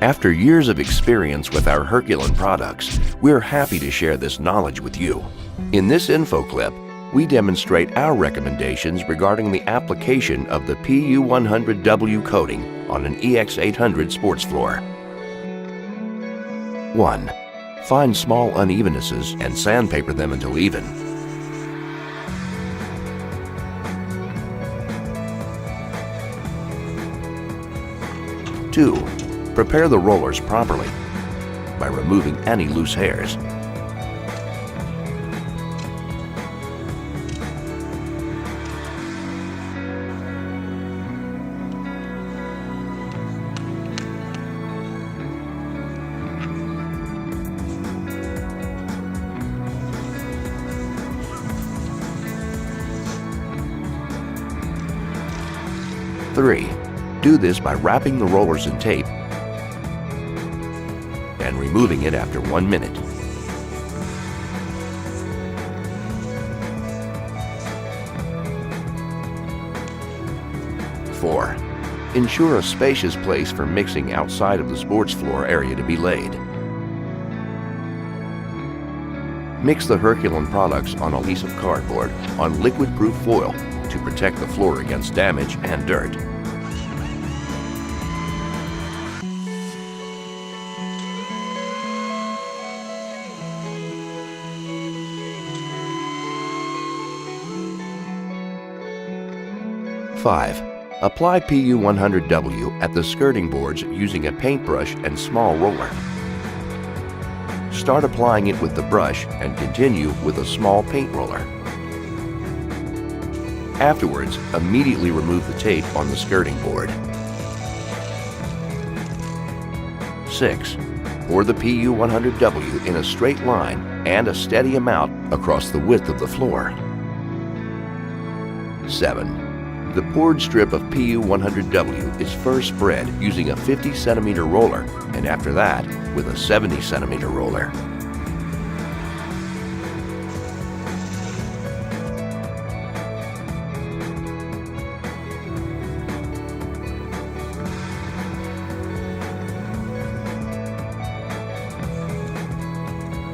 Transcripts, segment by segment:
After years of experience with our Herculan products, we're happy to share this knowledge with you. In this info clip, we demonstrate our recommendations regarding the application of the PU100W coating on an EX800 sports floor. 1. Find small unevenness and sandpaper them until even. 2. Prepare the rollers properly by removing any loose hairs. 3. Do this by wrapping the rollers in tape and removing it after 1 minute. 4. Ensure a spacious place for mixing outside of the sports floor area to be laid. Mix the Herculan products on a piece of cardboard on liquid-proof foil to protect the floor against damage and dirt. 5. Apply PU100W at the skirting boards using a paintbrush and small roller. Start applying it with the brush and continue with a small paint roller. Afterwards, immediately remove the tape on the skirting board. 6. Pour the PU100W in a straight line and a steady amount across the width of the floor. 7. The poured strip of PU100W is first spread using a 50 centimeter roller, and after that with a 70 centimeter roller.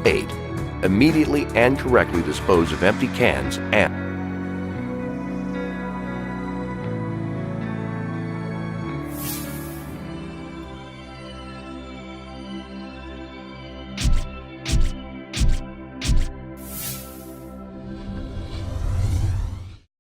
8. Immediately and correctly dispose of empty cans and